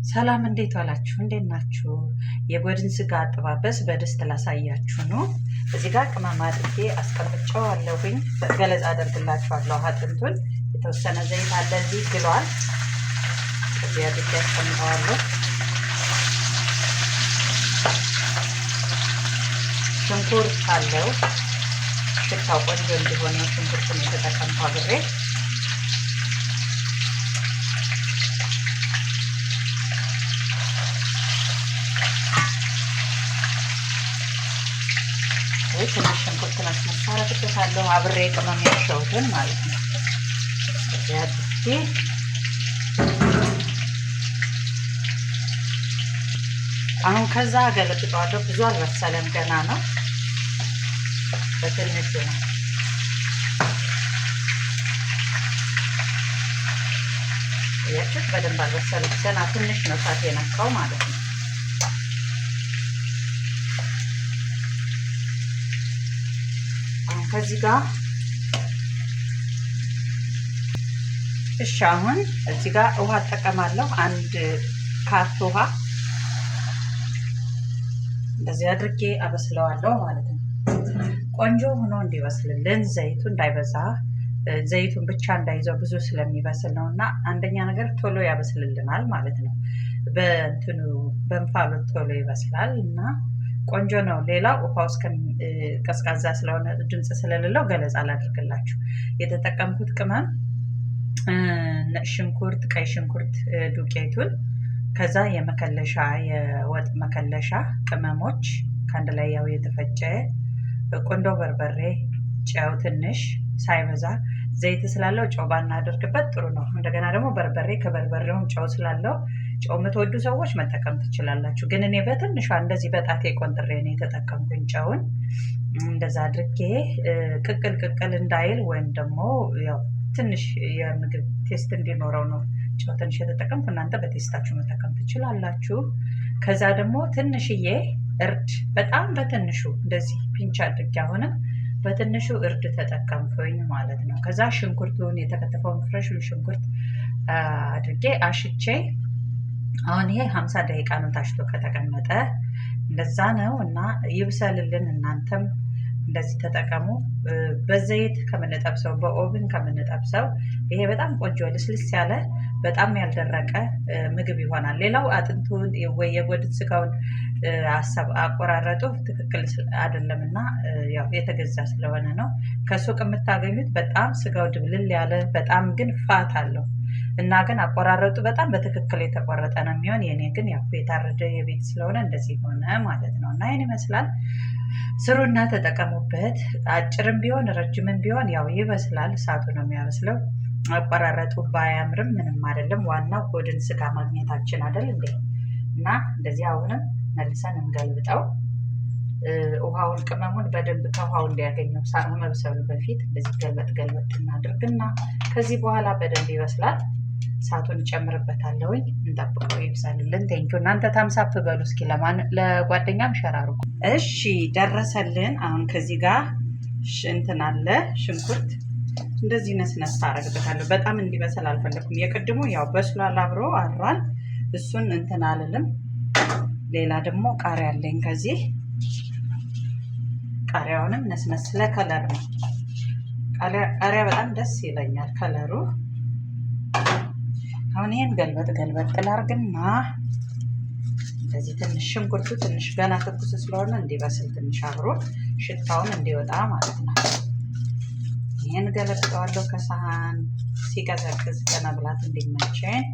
ሰላም እንዴት ዋላችሁ? እንዴት ናችሁ? የጎድን ስጋ አጠባበስ በድስት ላሳያችሁ ነው። እዚህ ጋር ቅመም አድርጌ አስቀምጨዋለሁኝ። ገለጻ አደርግላችኋለሁ። አጥንቱን የተወሰነ ዘይት አለ እዚህ ግሏል። እዚህ አድርጌ አስቀምጠዋለሁ። ሽንኩርት አለው። ሽታው ቆንጆ እንዲሆን ነው ሽንኩርቱን የተጠቀምኩ አብሬ። ትንሽ ሽንኩርት መስመስ አደርግበታለሁ አብሬ ቅመም ያሸሁትን ማለት ነው። እዚህ አድርጌ አሁን ከዛ ገለብጠዋለሁ። ብዙ አልበሰለም ገና ነው፣ በትንሹ ነው። ያችሁት በደንብ አልበሰለም ገና ትንሽ ነው እሳት የነካው ማለት ነው። ከዚህ ጋር እሺ፣ አሁን እዚህ ጋር ውሃ እጠቀማለሁ። አንድ ካፕ ውሃ እንደዚህ አድርጌ አበስለዋለሁ ማለት ነው። ቆንጆ ሆኖ እንዲበስልልን ዘይቱ እንዳይበዛ፣ ዘይቱን ብቻ እንዳይዘው ብዙ ስለሚበስል ነው። እና አንደኛ ነገር ቶሎ ያበስልልናል ማለት ነው። በእንፋሎት ቶሎ ይበስላል እና ቆንጆ ነው። ሌላው ውሃው ቀዝቃዛ ስለሆነ ድምፅ ስለሌለው ገለጻ ላድርግላችሁ። የተጠቀምኩት ቅመም ሽንኩርት፣ ቀይ ሽንኩርት ዱቄቱን፣ ከዛ የመከለሻ የወጥ መከለሻ ቅመሞች ከአንድ ላይ ያው የተፈጨ ቆንጆ በርበሬ፣ ጨው ትንሽ ሳይበዛ፣ ዘይት ስላለው ጨው ባናደርግበት ጥሩ ነው። እንደገና ደግሞ በርበሬ ከበርበሬውም ጨው ስላለው ጨው የምትወዱ ሰዎች መጠቀም ትችላላችሁ። ግን እኔ በትንሿ እንደዚህ በጣቴ ቆንጥሬ ነው የተጠቀምኩኝ ጨውን። እንደዛ አድርጌ ቅቅል እንዳይል ወይም ደግሞ ያው ትንሽ የምግብ ቴስት እንዲኖረው ነው ጨው ትንሽ የተጠቀምኩ። እናንተ በቴስታችሁ መጠቀም ትችላላችሁ። ከዛ ደግሞ ትንሽዬ እርድ በጣም በትንሹ እንደዚህ ፒንች አድርጌ አሁንም በትንሹ እርድ ተጠቀምኩኝ ማለት ነው። ከዛ ሽንኩርቱን የተከተፈውን ፍሬሽ ሽንኩርት አድርጌ አሽቼ አሁን ይሄ 50 ደቂቃ ነው ታሽቶ ከተቀመጠ እንደዛ ነው። እና ይብሰልልን። እናንተም እንደዚህ ተጠቀሙ። በዘይት ከምንጠብሰው በኦቭን ከምንጠብሰው ይሄ በጣም ቆንጆ ልስልስ ያለ በጣም ያልደረቀ ምግብ ይሆናል። ሌላው አጥንቱን ወይ የጎድን ስጋውን አቆራረጡ ትክክል አይደለም እና ያው የተገዛ ስለሆነ ነው። ከሱቅ የምታገኙት በጣም ስጋው ድብልል ያለ በጣም ግን ፋት አለው እና ግን አቆራረጡ በጣም በትክክል የተቆረጠ ነው የሚሆን። የኔ ግን ያው የታረደ የቤት ስለሆነ እንደዚህ ሆነ ማለት ነው። እና ይሄን ይመስላል። ስሩና ተጠቀሙበት። አጭርም ቢሆን ረጅምም ቢሆን ያው ይበስላል። እሳቱ ነው የሚያበስለው። አቆራረጡ ባያምርም ምንም አይደለም። ዋናው ጎድን ስጋ ማግኘታችን አይደል እንዴ? እና እንደዚህ አሁንም መልሰን እንገልብጠው። ውሃውን ቅመሙን በደንብ ከውሃው እንዲያገኘው ሳሩ መብሰሉ በፊት እንደዚህ ገልበጥ እናድርግና ከዚህ በኋላ በደንብ ይበስላል። እሳቱን እጨምርበታለሁኝ። እንጠብቀው ይብሳልልን። ቴንኪው። እናንተ ታምሳፕ በሉ እስኪ ለጓደኛም ሸር አድርጉ። እሺ ደረሰልን። አሁን ከዚህ ጋር እንትን አለ ሽንኩርት እንደዚህ ነስነስ አደርግበታለሁ። በጣም እንዲበሰል አልፈለኩም። የቅድሙ ያው በስሏል አብሮ አድሯል። እሱን እንትን አልልም። ሌላ ደግሞ ቃሪያ አለኝ ከዚህ ቃሪያውንም ነስነስ ለከለር ነው። ቃሪያ በጣም ደስ ይለኛል ከለሩ። አሁን ይሄን ገልበጥ ላርግና እንደዚህ ትንሽ ሽንኩርቱ ትንሽ ገና ትኩስ ስለሆነ እንዲበስል ትንሽ አብሮ ሽታውን እንዲወጣ ማለት ነው። ይሄን ገለብጠዋለሁ ከሳህን ሲቀዘቅዝ ለመብላት እንዲመቸኝ።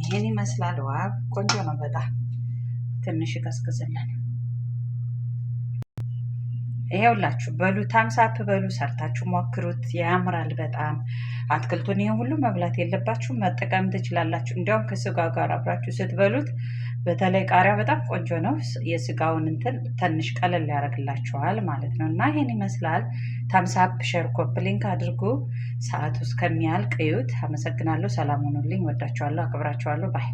ይሄን ይመስላል። ዋው ቆንጆ ነው በጣም። ትንሽ ይቀዝቅዝልን። ይሄውላችሁ በሉ ታምሳፕ በሉ፣ ሰርታችሁ ሞክሩት። ያምራል በጣም። አትክልቱን ይሄን ሁሉ መብላት የለባችሁም፣ መጠቀም ትችላላችሁ። እንዲያውም ከስጋ ጋር አብራችሁ ስትበሉት በተለይ ቃሪያ በጣም ቆንጆ ነው። የስጋውን እንትን ትንሽ ቀለል ያደርግላችኋል ማለት ነው። እና ይሄን ይመስላል። ታምሳፕ ሼር ኮፕ ሊንክ አድርጉ። ሰዓቱ እስከሚያልቅ እዩት። አመሰግናለሁ። ሰላም ሁኑልኝ። ወዳችኋለሁ፣ አክብራችኋለሁ። ባይ